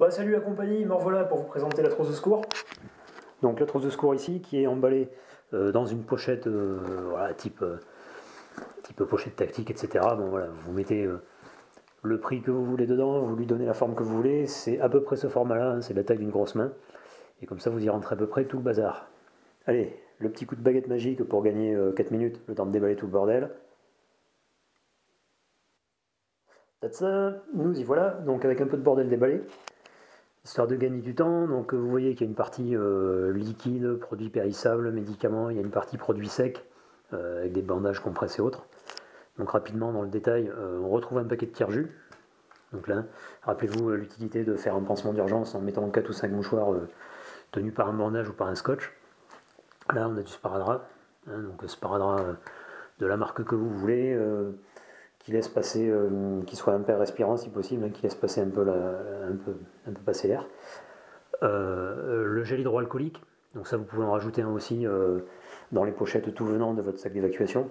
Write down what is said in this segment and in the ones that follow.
Bah, salut la compagnie, me revoilà pour vous présenter la trousse de secours. Donc la trousse de secours ici qui est emballée dans une pochette voilà, type pochette tactique, etc. Bon voilà, vous mettez le prix que vous voulez dedans, vous lui donnez la forme que vous voulez, c'est à peu près ce format-là, hein, c'est la taille d'une grosse main, et comme ça vous y rentrez à peu près tout le bazar. Allez, le petit coup de baguette magique pour gagner 4 minutes, le temps de déballer tout le bordel. Ça, nous y voilà, donc avec un peu de bordel déballé, histoire de gagner du temps. Donc vous voyez qu'il y a une partie liquide, produits périssables, médicaments, il y a une partie produits secs, avec des bandages compressés et autres. Donc rapidement dans le détail, on retrouve un paquet de tire-jus. Donc là, rappelez-vous l'utilité de faire un pansement d'urgence en mettant 4 ou 5 mouchoirs tenus par un bandage ou par un scotch. Là on a du sparadrap, hein, donc sparadrap de la marque que vous voulez, qui laisse passer, qui soit un peu respirant si possible, hein, qui laisse passer un peu passer l'air. Le gel hydroalcoolique, donc ça vous pouvez en rajouter un aussi dans les pochettes tout venant de votre sac d'évacuation.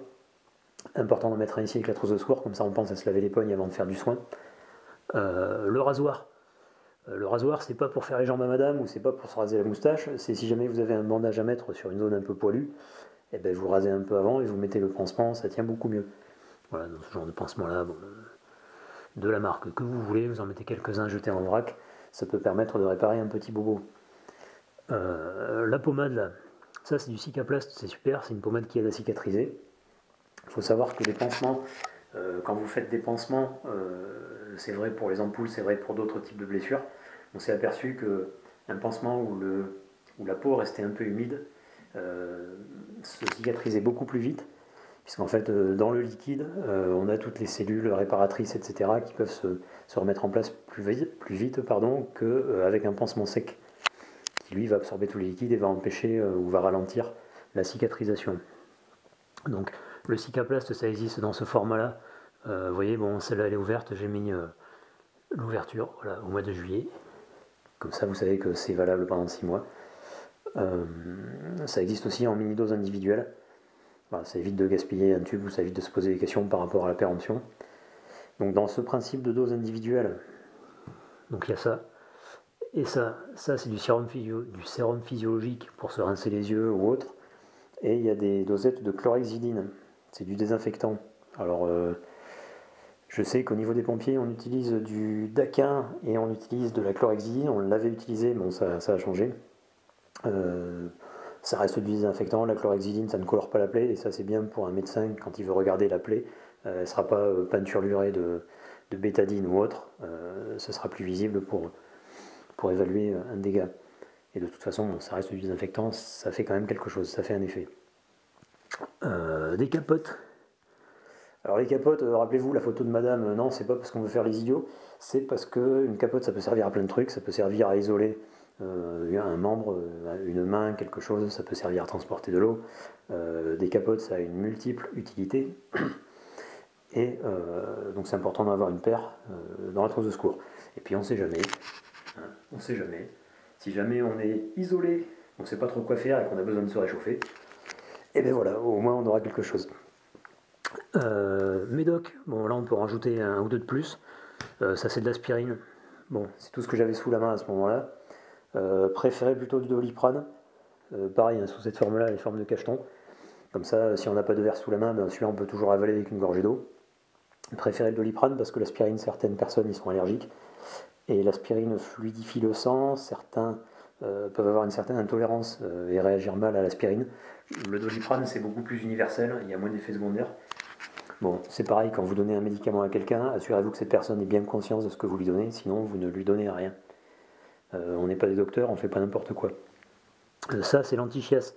Important d'en mettre un ici avec la trousse de secours, comme ça on pense à se laver les pognes avant de faire du soin. Le rasoir. Le rasoir, c'est pas pour faire les jambes à madame ou c'est pas pour se raser la moustache, c'est si jamais vous avez un bandage à mettre sur une zone un peu poilue, et ben vous rasez un peu avant et vous mettez le pansement, ça tient beaucoup mieux. Voilà, dans ce genre de pansement là, bon, de la marque que vous voulez, vous en mettez quelques-uns jetés en vrac, ça peut permettre de réparer un petit bobo. La pommade là, ça c'est du Cicaplast, c'est super, c'est une pommade qui aide à cicatriser. Il faut savoir que les pansements, quand vous faites des pansements, c'est vrai pour les ampoules, c'est vrai pour d'autres types de blessures, on s'est aperçu qu'un pansement où la peau restait un peu humide se cicatrisait beaucoup plus vite, puisqu'en fait dans le liquide, on a toutes les cellules réparatrices, etc., qui peuvent se remettre en place plus vite qu'avec un pansement sec, qui lui va absorber tous les liquides et va empêcher ou va ralentir la cicatrisation. Donc le Cicaplast, ça existe dans ce format-là. Vous voyez, bon, celle-là elle est ouverte, j'ai mis l'ouverture voilà, au mois de juillet. Comme ça, vous savez que c'est valable pendant 6 mois. Ça existe aussi en mini-dose individuelle. Voilà, ça évite de gaspiller un tube ou ça évite de se poser des questions par rapport à la péremption. Donc dans ce principe de dose individuelle, donc il y a ça. Et ça c'est du sérum physiologique pour se rincer les yeux ou autre. Et il y a des dosettes de chlorhexidine. C'est du désinfectant. Alors je sais qu'au niveau des pompiers, on utilise du daquin et on utilise de la chlorhexidine. On l'avait utilisé, bon ça a changé. Ça reste du désinfectant, la chlorhexidine ça ne colore pas la plaie et ça c'est bien pour un médecin quand il veut regarder la plaie, elle ne sera pas peinturlurée de bétadine ou autre, ce sera plus visible pour évaluer un dégât. Et de toute façon, bon, ça reste du désinfectant, ça fait quand même quelque chose, ça fait un effet. Des capotes. Alors les capotes, rappelez-vous la photo de madame, non c'est pas parce qu'on veut faire les idiots, c'est parce qu'une capote ça peut servir à plein de trucs, ça peut servir à isoler un membre, une main, quelque chose, ça peut servir à transporter de l'eau. Des capotes, ça a une multiple utilité. Et donc c'est important d'en avoir une paire dans la trousse de secours. Et puis on sait jamais, hein, on sait jamais. Si jamais on est isolé, on ne sait pas trop quoi faire et qu'on a besoin de se réchauffer, et bien voilà, au moins on aura quelque chose. Médoc, bon là on peut en rajouter un ou deux de plus. Ça c'est de l'aspirine. Bon, c'est tout ce que j'avais sous la main à ce moment-là. Préférez plutôt du Doliprane. Pareil, hein, sous cette forme-là, les formes de cacheton. Comme ça, si on n'a pas de verre sous la main, ben, celui-là on peut toujours avaler avec une gorgée d'eau. Préférez le Doliprane parce que l'aspirine, certaines personnes y sont allergiques. Et l'aspirine fluidifie le sang. Certains peuvent avoir une certaine intolérance et réagir mal à l'aspirine. Le Doliprane, c'est beaucoup plus universel, il y a moins d'effets secondaires. Bon, c'est pareil, quand vous donnez un médicament à quelqu'un, assurez-vous que cette personne ait bien conscience de ce que vous lui donnez, sinon vous ne lui donnez rien. On n'est pas des docteurs, on ne fait pas n'importe quoi. Ça, c'est l'antichiasse.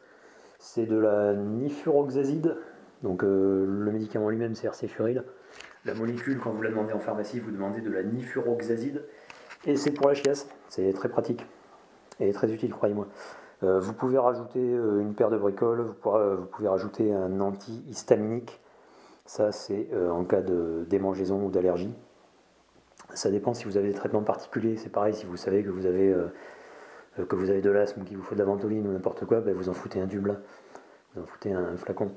C'est de la nifuroxazide. Donc le médicament lui-même, c'est RC-furyl. La molécule, quand vous la demandez en pharmacie, vous demandez de la nifuroxazide. Et c'est pour la chiasse. C'est très pratique. Et très utile, croyez-moi. Vous pouvez rajouter une paire de bricoles. Vous pouvez rajouter un antihistaminique. Ça, c'est en cas de démangeaison ou d'allergie. Ça dépend si vous avez des traitements particuliers. C'est pareil, si vous savez que vous avez de l'asthme ou qu'il vous faut de la ventoline ou n'importe quoi, ben vous en foutez un tube là. Vous en foutez un flacon.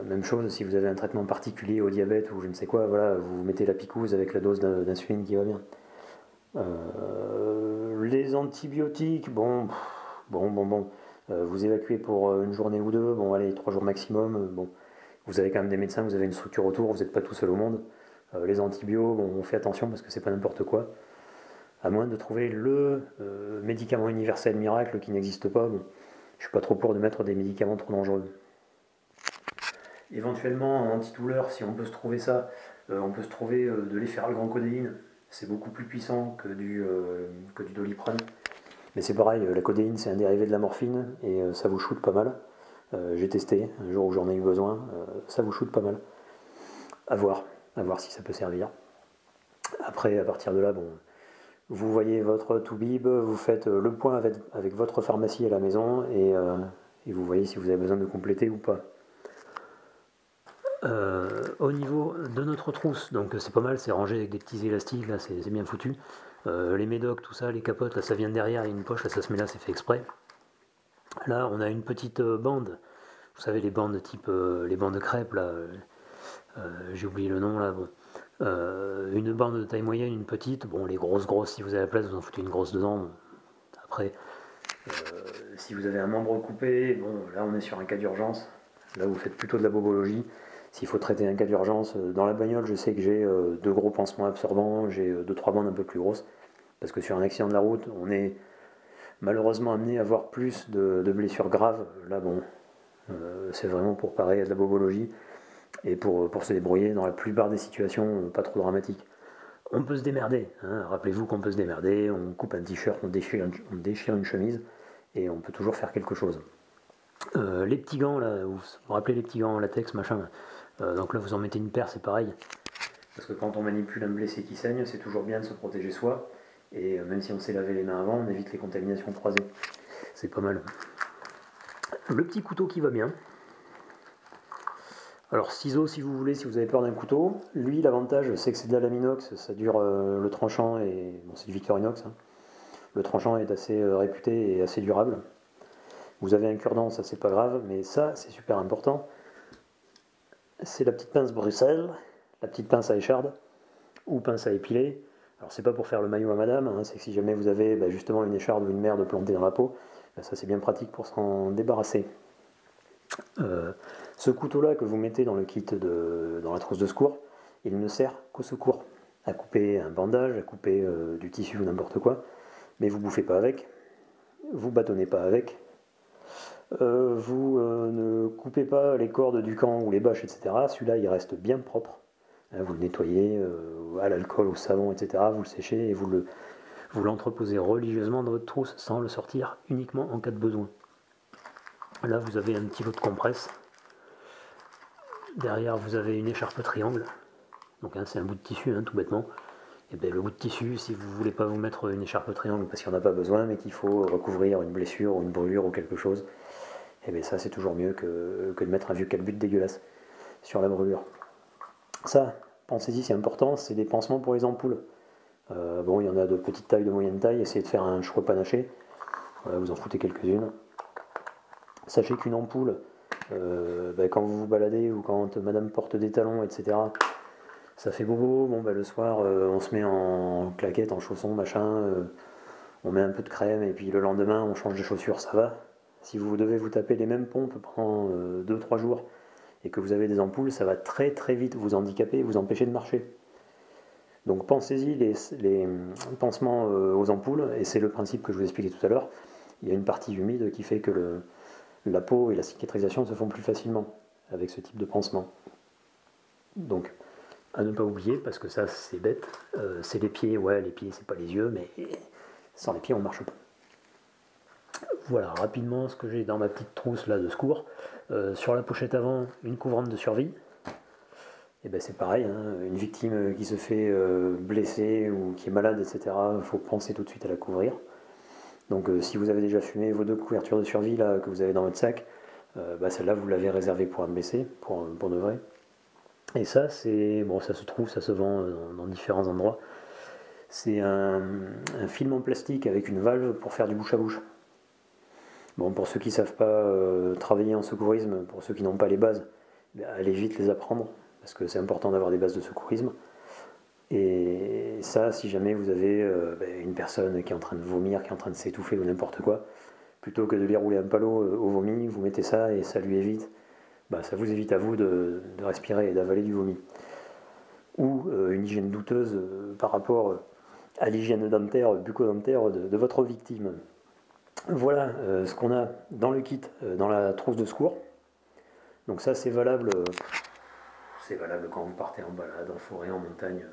Même chose, si vous avez un traitement particulier au diabète ou je ne sais quoi, voilà, vous mettez la picouse avec la dose d'insuline qui va bien. Les antibiotiques, bon. Vous évacuez pour une journée ou deux, bon allez, 3 jours maximum. Bon, vous avez quand même des médecins, vous avez une structure autour, vous n'êtes pas tout seul au monde. Les antibiotiques, bon, on fait attention parce que c'est pas n'importe quoi. À moins de trouver le médicament universel miracle qui n'existe pas, bon, je suis pas trop pour de mettre des médicaments trop dangereux. Éventuellement, en antidouleur, si on peut se trouver ça, on peut se trouver de l'efferalgan-codéine. C'est beaucoup plus puissant que du Doliprane. Mais c'est pareil, la codéine c'est un dérivé de la morphine et ça vous shoot pas mal. J'ai testé un jour où j'en ai eu besoin, ça vous shoot pas mal. À voir si ça peut servir. Après, à partir de là, bon, vous voyez votre Toubib, vous faites le point avec votre pharmacie à la maison et vous voyez si vous avez besoin de compléter ou pas. Au niveau de notre trousse, donc c'est pas mal, c'est rangé avec des petits élastiques, là c'est bien foutu. Les médocs, tout ça, les capotes, là ça vient de derrière, il y a une poche, là ça se met là, c'est fait exprès. Là on a une petite bande, vous savez les bandes type les bandes crêpes là, j'ai oublié le nom là, bon. Une bande de taille moyenne, une petite, bon les grosses si vous avez la place vous en foutez une grosse dedans. Bon. Après, si vous avez un membre coupé, bon là on est sur un cas d'urgence, là vous faites plutôt de la bobologie. S'il faut traiter un cas d'urgence, dans la bagnole, je sais que j'ai 2 gros pansements absorbants, j'ai 2-3 bandes un peu plus grosses, parce que sur un accident de la route, on est malheureusement amené à avoir plus de blessures graves. Là, bon, c'est vraiment pour parer à de la bobologie et pour se débrouiller dans la plupart des situations pas trop dramatiques. On peut se démerder, hein. Rappelez-vous qu'on peut se démerder, on coupe un t-shirt, on déchire une chemise, et on peut toujours faire quelque chose. Les petits gants, là, vous vous rappelez les petits gants en latex, machin. Donc là, vous en mettez une paire, c'est pareil. Parce que quand on manipule un blessé qui saigne, c'est toujours bien de se protéger soi. Et même si on s'est lavé les mains avant, on évite les contaminations croisées. C'est pas mal. Le petit couteau qui va bien. Alors ciseaux si vous voulez, si vous avez peur d'un couteau. Lui, l'avantage, c'est que c'est de la lame inox, ça dure le tranchant, et bon, c'est du Victorinox. Hein. Le tranchant est assez réputé et assez durable. Vous avez un cure-dent, ça c'est pas grave, mais ça c'est super important. C'est la petite pince Bruxelles, la petite pince à écharde ou pince à épiler. Alors c'est pas pour faire le maillot à madame, hein, c'est que si jamais vous avez justement une écharde ou une merde plantée dans la peau, ça c'est bien pratique pour s'en débarrasser. Ce couteau là que vous mettez dans le kit dans la trousse de secours, il ne sert qu'au secours, à couper un bandage, à couper du tissu ou n'importe quoi, mais vous bouffez pas avec, vous bâtonnez pas avec, vous ne coupez pas les cordes du camp ou les bâches, etc. Celui-là, il reste bien propre. Vous le nettoyez à l'alcool, au savon, etc. Vous le séchez et vous l'entreposez religieusement dans votre trousse sans le sortir uniquement en cas de besoin. Là, vous avez un petit lot de compresse. Derrière, vous avez une écharpe triangle. Donc, c'est un bout de tissu, tout bêtement. Et bien, le bout de tissu, si vous ne voulez pas vous mettre une écharpe triangle parce qu'il n'y en a pas besoin, mais qu'il faut recouvrir une blessure ou une brûlure ou quelque chose, et bien ça c'est toujours mieux que de mettre un vieux calbut dégueulasse sur la brûlure. Ça, pensez-y, c'est important, c'est des pansements pour les ampoules. Bon, il y en a de petite taille, de moyenne taille, essayez de faire un choix panaché. Vous en foutez quelques-unes. Sachez qu'une ampoule, quand vous vous baladez ou quand madame porte des talons, etc., ça fait bobo. Bon, le soir, on se met en claquettes, en chaussons, machin, on met un peu de crème et puis le lendemain, on change de chaussures, ça va. Si vous devez vous taper les mêmes pompes pendant 2-3 jours et que vous avez des ampoules, ça va très très vite vous handicaper et vous empêcher de marcher. Donc pensez-y, les pansements aux ampoules, et c'est le principe que je vous expliquais tout à l'heure, il y a une partie humide qui fait que la peau et la cicatrisation se font plus facilement avec ce type de pansement. Donc, à ne pas oublier, parce que ça c'est bête, c'est les pieds, ouais les pieds c'est pas les yeux, mais sans les pieds on marche pas. Voilà rapidement ce que j'ai dans ma petite trousse là de secours. Sur la pochette avant, une couvrante de survie. Et ben c'est pareil, une victime qui se fait blesser ou qui est malade, etc., il faut penser tout de suite à la couvrir. Donc si vous avez déjà fumé vos 2 couvertures de survie là, que vous avez dans votre sac, celle-là vous l'avez réservée pour un blessé, pour de vrai. Et ça, c'est bon, ça se trouve, ça se vend dans différents endroits. C'est un film en plastique avec une valve pour faire du bouche à bouche. Bon, pour ceux qui ne savent pas travailler en secourisme, pour ceux qui n'ont pas les bases, allez vite les apprendre, parce que c'est important d'avoir des bases de secourisme. Et ça, si jamais vous avez personne qui est en train de vomir, qui est en train de s'étouffer ou n'importe quoi, plutôt que de lui rouler un palot au vomi, vous mettez ça et ça lui évite, ça vous évite à vous de respirer et d'avaler du vomi. Ou une hygiène douteuse par rapport à l'hygiène dentaire, bucco-dentaire de votre victime. Voilà ce qu'on a dans le kit, dans la trousse de secours. Donc ça c'est valable quand vous partez en balade, en forêt, en montagne.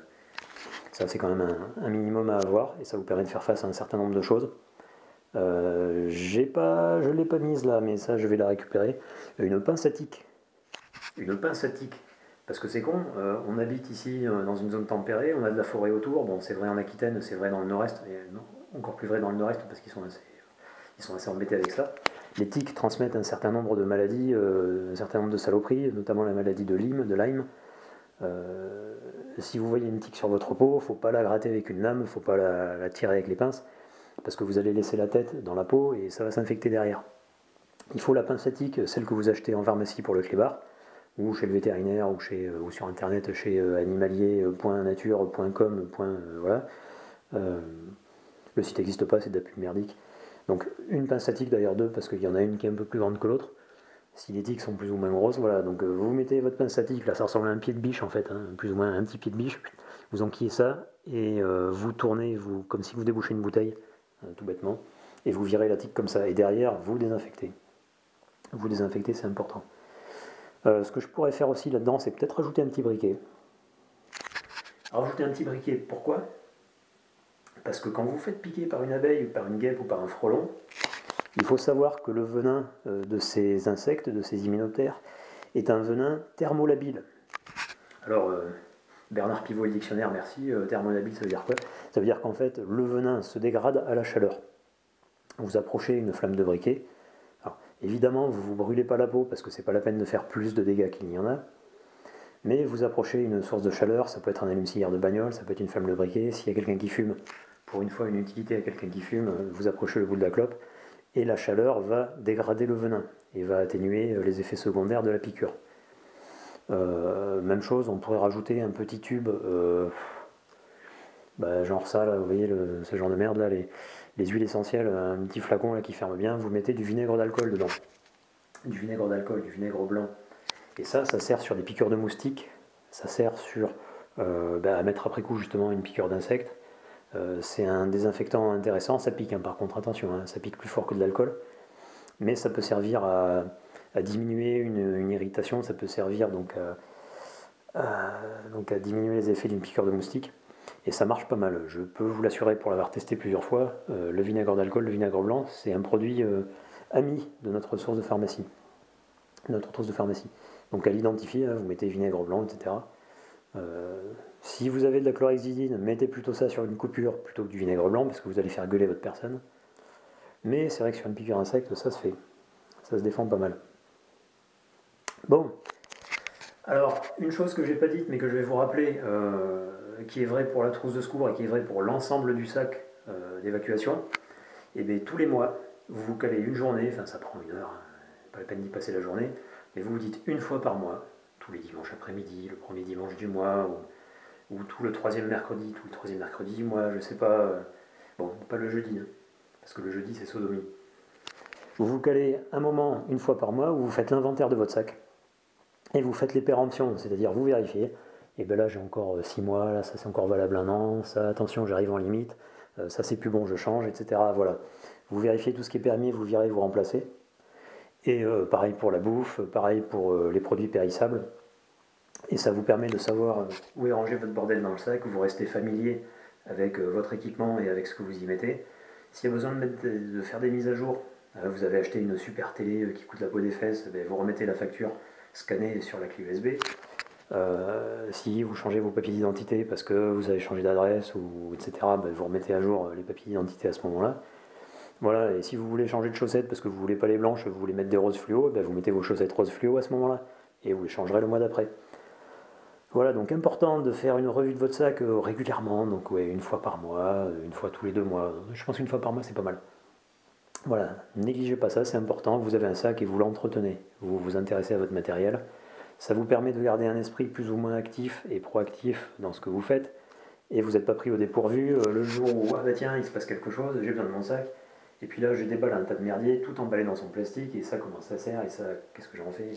Ça c'est quand même un minimum à avoir et ça vous permet de faire face à un certain nombre de choses. Je ne l'ai pas mise là, mais ça je vais la récupérer. Une pince à tic. Une pince à tic. Parce que c'est con, on habite ici dans une zone tempérée, on a de la forêt autour. Bon, c'est vrai en Aquitaine, c'est vrai dans le nord-est, mais encore plus vrai dans le nord-est parce qu'ils sont assez embêtés avec ça. Les tiques transmettent un certain nombre de maladies, un certain nombre de saloperies, notamment la maladie de Lyme. Si vous voyez une tique sur votre peau, il ne faut pas la gratter avec une lame, il ne faut pas la tirer avec les pinces, parce que vous allez laisser la tête dans la peau et ça va s'infecter derrière. Il faut la pince à tique, celle que vous achetez en pharmacie pour le clébard, ou chez le vétérinaire, ou sur internet chez animalier.nature.com. Voilà. Le site n'existe pas, c'est de la pub merdique. Donc une pince à tique, d'ailleurs deux, parce qu'il y en a une qui est un peu plus grande que l'autre. Si les tiques sont plus ou moins grosses, voilà. Donc vous mettez votre pince à tique, là ça ressemble à un pied de biche en fait, plus ou moins un petit pied de biche. Vous enquillez ça et vous tournez, comme si vous débouchez une bouteille, tout bêtement, et vous virez la tique comme ça. Et derrière, vous désinfectez. Vous désinfectez, c'est important. Ce que je pourrais faire aussi là-dedans, c'est peut-être rajouter un petit briquet. Rajouter un petit briquet, pourquoi ? Parce que quand vous faites piquer par une abeille, ou par une guêpe ou par un frelon, il faut savoir que le venin de ces insectes, de ces hyménoptères, est un venin thermolabile. Alors, Bernard Pivot et le dictionnaire, merci. Thermolabile, ça veut dire quoi ? Ça veut dire qu'en fait, le venin se dégrade à la chaleur. Vous approchez une flamme de briquet. Alors, évidemment, vous ne vous brûlez pas la peau, parce que c'est pas la peine de faire plus de dégâts qu'il n'y en a. Mais vous approchez une source de chaleur, ça peut être un allume-cigare de bagnole, ça peut être une flamme de briquet. S'il y a quelqu'un qui fume, pour une fois une utilité à quelqu'un qui fume, vous approchez le bout de la clope, et la chaleur va dégrader le venin, et va atténuer les effets secondaires de la piqûre. Même chose, on pourrait rajouter un petit tube, genre ça, là, vous voyez ce genre de merde, là, les huiles essentielles, un petit flacon là, qui ferme bien, vous mettez du vinaigre d'alcool dedans. Du vinaigre d'alcool, du vinaigre blanc. Et ça sert sur des piqûres de moustiques, ça sert à mettre après coup justement une piqûre d'insecte. C'est un désinfectant intéressant, ça pique par contre, attention, ça pique plus fort que de l'alcool, mais ça peut servir à diminuer une irritation, ça peut servir donc à diminuer les effets d'une piqûre de moustique, et ça marche pas mal, je peux vous l'assurer pour l'avoir testé plusieurs fois. Le vinaigre d'alcool, le vinaigre blanc, c'est un produit ami de notre source de pharmacie, donc à l'identifier, vous mettez vinaigre blanc, etc. Si vous avez de la chlorhexidine, mettez plutôt ça sur une coupure plutôt que du vinaigre blanc, parce que vous allez faire gueuler votre personne. Mais c'est vrai que sur une piqûre d'insecte, ça se fait. Ça se défend pas mal. Bon. Alors, une chose que je n'ai pas dite, mais que je vais vous rappeler, qui est vraie pour la trousse de secours et qui est vraie pour l'ensemble du sac d'évacuation, et bien tous les mois, vous vous calez une journée, ça prend 1 heure, pas la peine d'y passer la journée, mais vous vous dites une fois par mois, tous les dimanches après-midi, le premier dimanche du mois, ou tout le troisième mercredi du mois, je sais pas. Bon, pas le jeudi, parce que le jeudi c'est sodomie. Vous vous calez un moment, une fois par mois, où vous faites l'inventaire de votre sac. Et vous faites les péremptions, c'est-à-dire vous vérifiez. Et bien là j'ai encore 6 mois, là ça c'est encore valable 1 an, ça attention j'arrive en limite, ça c'est plus bon, je change, etc. Voilà. Vous vérifiez tout ce qui est permis, vous virez, vous remplacez. Et pareil pour la bouffe, pareil pour les produits périssables. Et ça vous permet de savoir où est rangé votre bordel dans le sac, vous restez familier avec votre équipement et avec ce que vous y mettez. S'il y a besoin de faire des mises à jour, vous avez acheté une super télé qui coûte la peau des fesses, vous remettez la facture scannée sur la clé USB. Si vous changez vos papiers d'identité parce que vous avez changé d'adresse, etc., vous remettez à jour les papiers d'identité à ce moment-là. Voilà, et si vous voulez changer de chaussettes parce que vous voulez pas les blanches, vous voulez mettre des roses fluo, vous mettez vos chaussettes roses fluo à ce moment-là, et vous les changerez le mois d'après. Voilà, donc important de faire une revue de votre sac régulièrement, donc ouais, 1 fois par mois, 1 fois tous les 2 mois. Je pense qu'1 fois par mois c'est pas mal. Voilà, négligez pas ça, c'est important. Vous avez un sac et vous l'entretenez. Vous vous intéressez à votre matériel. Ça vous permet de garder un esprit plus ou moins actif et proactif dans ce que vous faites. et vous n'êtes pas pris au dépourvu le jour où ah bah tiens il se passe quelque chose, j'ai besoin de mon sac, et puis là je déballe un tas de merdier tout emballé dans son plastique et ça comment ça sert et ça qu'est-ce que j'en fais.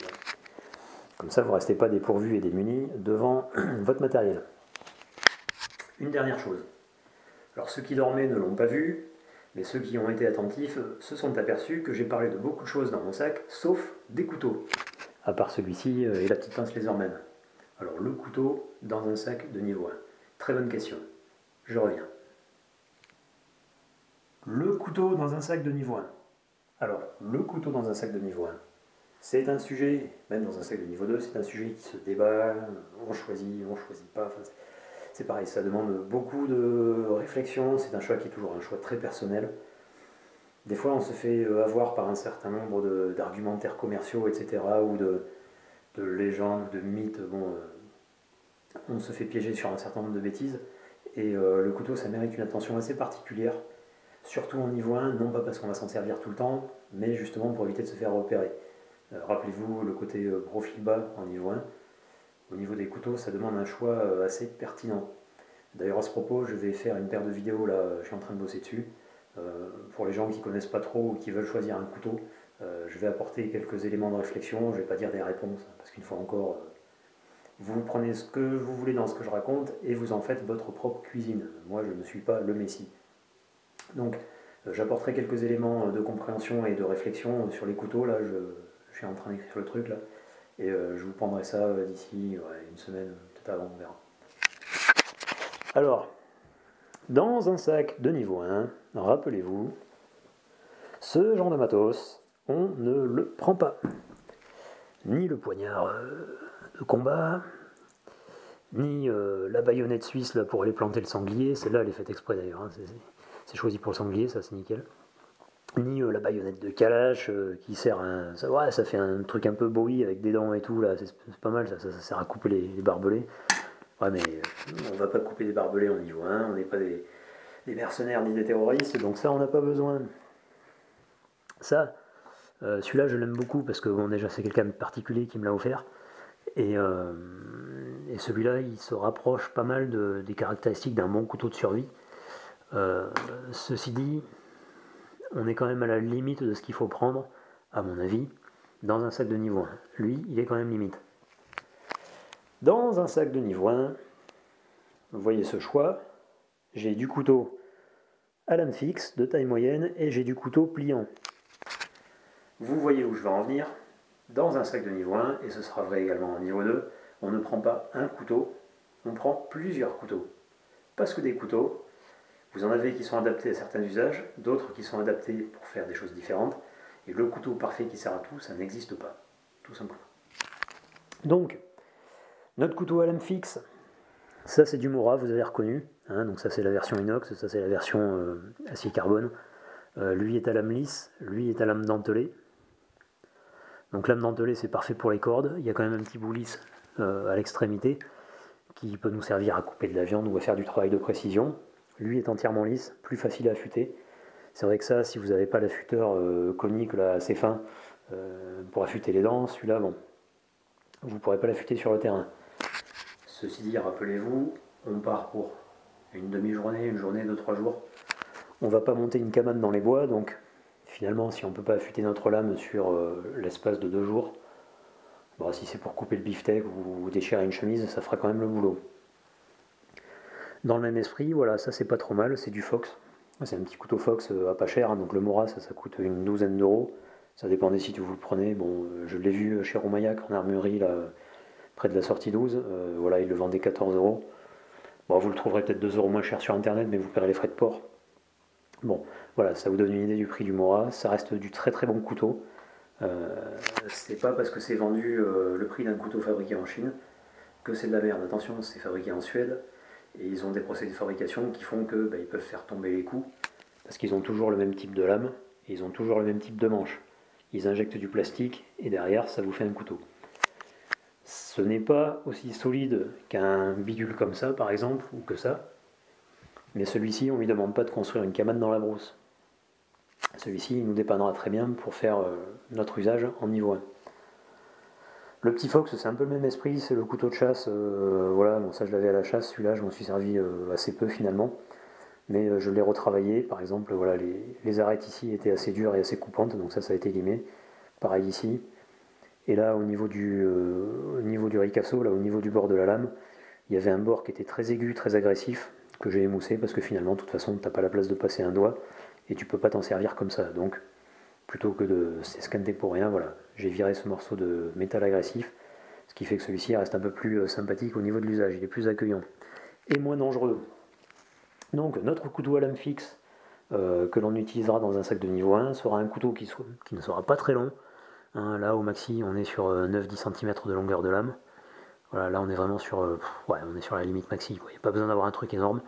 Comme ça vous ne restez pas dépourvu et démunis devant votre matériel. Une dernière chose, alors ceux qui dormaient ne l'ont pas vu, mais ceux qui ont été attentifs se sont aperçus que j'ai parlé de beaucoup de choses dans mon sac sauf des couteaux, à part celui-ci et la petite pince Laserman. Alors le couteau dans un sac de niveau 1. Très bonne question. Je reviens. Le couteau dans un sac de niveau 1. Alors, le couteau dans un sac de niveau 1, c'est un sujet, même dans un sac de niveau 2, c'est un sujet qui se débat, on choisit pas. Enfin, c'est pareil, ça demande beaucoup de réflexion, c'est un choix qui est toujours un choix très personnel. Des fois, on se fait avoir par un certain nombre d'argumentaires commerciaux, etc., ou de légendes, de mythes. Bon, on se fait piéger sur un certain nombre de bêtises, et le couteau, ça mérite une attention assez particulière, surtout en niveau 1, non pas parce qu'on va s'en servir tout le temps, mais justement pour éviter de se faire repérer. Rappelez-vous le côté profil bas en niveau 1. Au niveau des couteaux, ça demande un choix assez pertinent. D'ailleurs, à ce propos, je vais faire une paire de vidéos, là, je suis en train de bosser dessus. Pour les gens qui ne connaissent pas trop ou qui veulent choisir un couteau, je vais apporter quelques éléments de réflexion, je ne vais pas dire des réponses, parce qu'une fois encore, vous prenez ce que vous voulez dans ce que je raconte et vous en faites votre propre cuisine. Moi, je ne suis pas le messie. Donc, j'apporterai quelques éléments de compréhension et de réflexion sur les couteaux, là, je suis en train d'écrire le truc, là, et je vous prendrai ça d'ici une semaine, peut-être avant, on verra. Alors, dans un sac de niveau 1, rappelez-vous, ce genre de matos, on ne le prend pas. Ni le poignard de combat, ni la baïonnette suisse là, pour aller planter le sanglier, celle-là elle est faite exprès d'ailleurs, hein, c'est choisi pour le sanglier, ça c'est nickel. Ni la baïonnette de Kalash qui sert à ça fait un truc un peu Bowie avec des dents et tout, là, c'est pas mal, ça sert à couper les barbelés. Ouais, mais on va pas couper des barbelés en niveau 1, on n'est pas des mercenaires ni des terroristes, donc ça on n'a pas besoin. Ça, celui-là je l'aime beaucoup parce que bon, déjà c'est quelqu'un de particulier qui me l'a offert, et celui-là il se rapproche pas mal des caractéristiques d'un bon couteau de survie. Ceci dit, on est quand même à la limite de ce qu'il faut prendre, à mon avis, dans un sac de niveau 1. Lui, il est quand même limite. Dans un sac de niveau 1, vous voyez ce choix, j'ai du couteau à lame fixe, de taille moyenne, et j'ai du couteau pliant. Vous voyez où je vais en venir. Dans un sac de niveau 1, et ce sera vrai également en niveau 2, on ne prend pas un couteau, on prend plusieurs couteaux. Parce que des couteaux, vous en avez qui sont adaptés à certains usages, d'autres qui sont adaptés pour faire des choses différentes, et le couteau parfait qui sert à tout, ça n'existe pas, tout simplement. Donc, notre couteau à lame fixe, ça c'est du Mora, vous avez reconnu, hein, donc ça c'est la version inox, ça c'est la version acier carbone. Lui est à lame lisse, lui est à lame dentelée. Donc lame dentelée c'est parfait pour les cordes, il y a quand même un petit bout lisse à l'extrémité qui peut nous servir à couper de la viande ou à faire du travail de précision. Lui est entièrement lisse, plus facile à affûter. C'est vrai que ça, si vous n'avez pas l'affûteur conique là, assez fin pour affûter les dents, celui-là, bon, vous ne pourrez pas l'affûter sur le terrain. Ceci dit, rappelez-vous, on part pour une demi-journée, une journée de 3 jours. On ne va pas monter une cabane dans les bois, donc finalement, si on ne peut pas affûter notre lame sur l'espace de 2 jours, bon, si c'est pour couper le beefsteak ou déchirer une chemise, ça fera quand même le boulot. Dans le même esprit, voilà, ça c'est pas trop mal, c'est du Fox. C'est un petit couteau Fox à pas cher, hein, donc le Mora ça coûte une douzaine d'euros. Ça dépend des sites où vous le prenez. Bon, je l'ai vu chez Roumayac en armurerie, là, près de la sortie 12. Voilà, il le vendait 14 euros. Bon, vous le trouverez peut-être 2 euros moins cher sur internet, mais vous paierez les frais de port. Bon, voilà, ça vous donne une idée du prix du Mora. Ça reste du très très bon couteau. C'est pas parce que c'est vendu le prix d'un couteau fabriqué en Chine que c'est de la merde. Attention, c'est fabriqué en Suède. Et ils ont des procédés de fabrication qui font que ils peuvent faire tomber les coups parce qu'ils ont toujours le même type de lame et ils ont toujours le même type de manche. Ils injectent du plastique et derrière ça vous fait un couteau. Ce n'est pas aussi solide qu'un bidule comme ça par exemple ou que ça, mais celui-ci on lui demande pas de construire une cabane dans la brousse. Celui-ci il nous dépannera très bien pour faire notre usage en niveau 1. Le petit Fox, c'est un peu le même esprit, c'est le couteau de chasse. Voilà, bon, ça je l'avais à la chasse, celui-là je m'en suis servi assez peu finalement. Mais je l'ai retravaillé, par exemple, voilà, les arêtes ici étaient assez dures et assez coupantes, donc ça a été limé. Pareil ici. Et là, au niveau du ricasso, là, au niveau du bord de la lame, il y avait un bord qui était très aigu, très agressif, que j'ai émoussé parce que finalement, de toute façon, tu n'as pas la place de passer un doigt et tu peux pas t'en servir comme ça. Donc, plutôt que de s'escanter pour rien, voilà, j'ai viré ce morceau de métal agressif, ce qui fait que celui-ci reste un peu plus sympathique au niveau de l'usage, il est plus accueillant et moins dangereux. Donc, notre couteau à lame fixe que l'on utilisera dans un sac de niveau 1 sera un couteau qui ne sera pas très long. Hein, là, au maxi, on est sur 9-10 cm de longueur de lame. Voilà, là, on est vraiment sur, ouais, on est sur la limite maxi. Il n'y a pas besoin d'avoir un truc énorme.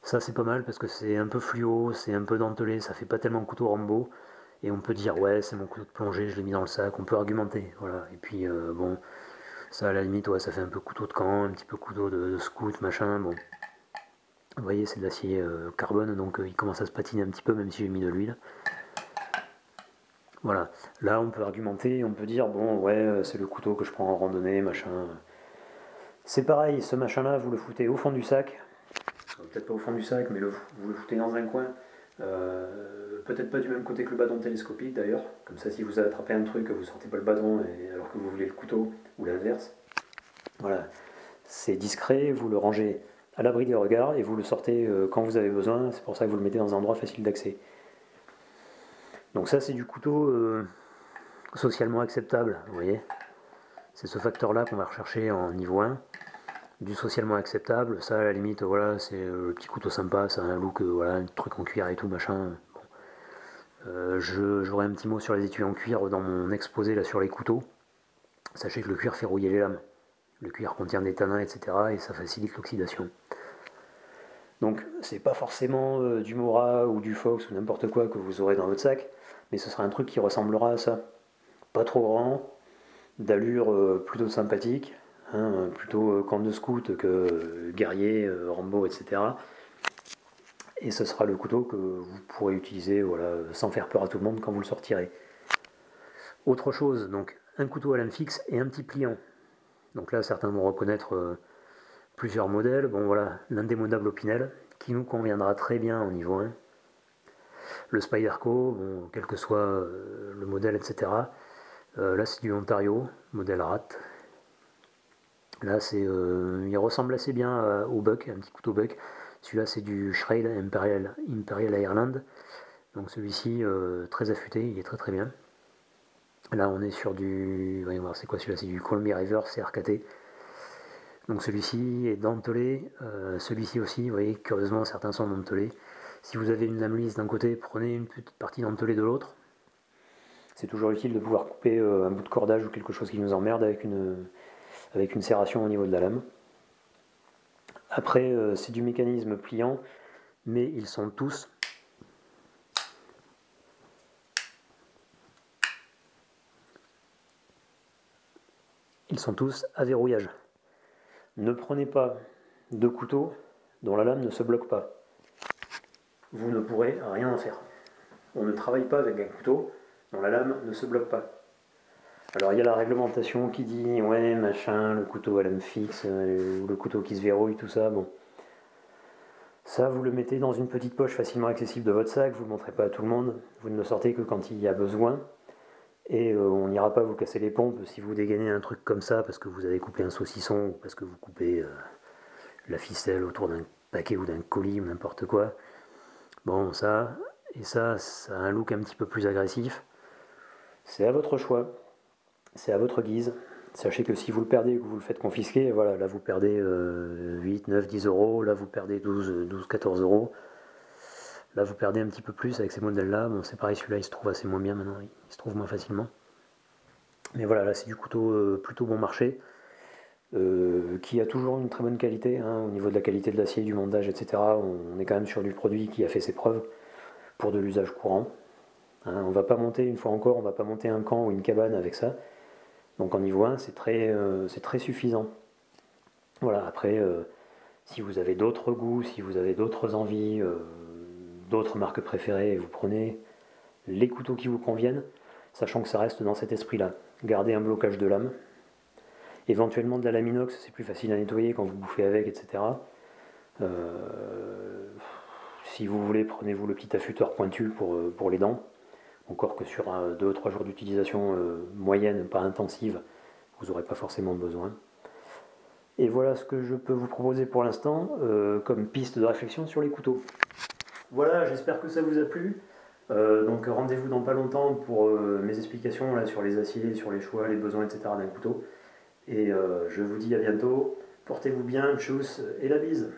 Ça, c'est pas mal parce que c'est un peu fluo, c'est un peu dentelé, ça fait pas tellement couteau Rambo. Et on peut dire, ouais, c'est mon couteau de plongée, je l'ai mis dans le sac. On peut argumenter. Voilà. Et puis, bon, ça, à la limite, ouais, ça fait un peu couteau de camp, un petit peu couteau de scout, machin. Bon. Vous voyez, c'est de l'acier carbone, donc il commence à se patiner un petit peu, même si j'ai mis de l'huile. Voilà, là on peut argumenter, on peut dire, bon ouais, c'est le couteau que je prends en randonnée, machin. C'est pareil, ce machin-là, vous le foutez au fond du sac, peut-être pas au fond du sac, mais vous le foutez dans un coin, peut-être pas du même côté que le bâton télescopique d'ailleurs, comme ça si vous avez attrapé un truc, vous sortez pas le bâton alors que vous voulez le couteau, ou l'inverse. Voilà, c'est discret, vous le rangez à l'abri des regards et vous le sortez quand vous avez besoin, c'est pour ça que vous le mettez dans un endroit facile d'accès. Donc ça c'est du couteau socialement acceptable, vous voyez. C'est ce facteur-là qu'on va rechercher en niveau 1. Du socialement acceptable, ça à la limite, voilà, c'est le petit couteau sympa, ça a un look, voilà, un truc en cuir et tout, machin. Bon. J'aurai un petit mot sur les étuis en cuir dans mon exposé là sur les couteaux. Sachez que le cuir fait rouiller les lames. Le cuir contient des tanins, etc. et ça facilite l'oxydation. Donc c'est pas forcément du Mora ou du Fox ou n'importe quoi que vous aurez dans votre sac, mais ce sera un truc qui ressemblera à ça. Pas trop grand, d'allure plutôt sympathique, hein, plutôt camp de scout que guerrier, Rambo, etc. Et ce sera le couteau que vous pourrez utiliser voilà, sans faire peur à tout le monde quand vous le sortirez. Autre chose, donc un couteau à lame fixe et un petit pliant. Donc là certains vont reconnaître plusieurs modèles. Bon voilà, l'indémodable Opinel, qui nous conviendra très bien au niveau 1. Le Spyderco, bon, quel que soit le modèle, etc. Là c'est du Ontario, modèle RAT. Là il ressemble assez bien au Buck, un petit couteau Buck. Celui-là c'est du Schrade Imperial Ireland. Donc celui-ci très affûté, il est très très bien. Là on est sur du, voyons voir c'est quoi celui-là, c'est du Columbia River CRKT. Donc celui-ci est dentelé, celui-ci aussi, vous voyez, curieusement certains sont dentelés. Si vous avez une lame lisse d'un côté, prenez une petite partie dentelée de l'autre. C'est toujours utile de pouvoir couper un bout de cordage ou quelque chose qui nous emmerde avec une serration au niveau de la lame. Après, c'est du mécanisme pliant, mais ils sont tous à verrouillage. Ne prenez pas de couteau dont la lame ne se bloque pas. Vous ne pourrez rien en faire. On ne travaille pas avec un couteau dont la lame ne se bloque pas. Alors il y a la réglementation qui dit ouais machin, le couteau à lame fixe, ou le couteau qui se verrouille, tout ça, bon. Ça vous le mettez dans une petite poche facilement accessible de votre sac, vous ne le montrez pas à tout le monde, vous ne le sortez que quand il y a besoin. Et on n'ira pas vous casser les pompes si vous dégainez un truc comme ça parce que vous avez coupé un saucisson ou parce que vous coupez la ficelle autour d'un paquet ou d'un colis ou n'importe quoi. Bon, ça a un look un petit peu plus agressif. C'est à votre choix, c'est à votre guise. Sachez que si vous le perdez ou que vous le faites confisquer, voilà, là vous perdez 8, 9, 10 euros, là vous perdez 12, 14 euros. Là vous perdez un petit peu plus avec ces modèles-là. Bon, c'est pareil, celui-là il se trouve assez moins bien maintenant, il se trouve moins facilement. Mais voilà, là c'est du couteau plutôt bon marché, qui a toujours une très bonne qualité, hein, au niveau de la qualité de l'acier, du montage, etc. On est quand même sur du produit qui a fait ses preuves pour de l'usage courant. Hein, on va pas monter, une fois encore, on va pas monter un camp ou une cabane avec ça. Donc en niveau 1, c'est très suffisant. Voilà, après, si vous avez d'autres goûts, si vous avez d'autres envies, d'autres marques préférées, vous prenez les couteaux qui vous conviennent, sachant que ça reste dans cet esprit-là. garder un blocage de lame. Éventuellement de la lame inox, c'est plus facile à nettoyer quand vous bouffez avec, etc. Si vous voulez, prenez-vous le petit affûteur pointu pour les dents. Encore que sur 2 ou 3 jours d'utilisation moyenne, pas intensive, vous n'aurez pas forcément besoin. Et voilà ce que je peux vous proposer pour l'instant comme piste de réflexion sur les couteaux. Voilà, j'espère que ça vous a plu. Donc rendez-vous dans pas longtemps pour mes explications là, sur les aciers, sur les choix, les besoins, etc. d'un couteau. Et je vous dis à bientôt. Portez-vous bien, tchuss et la bise.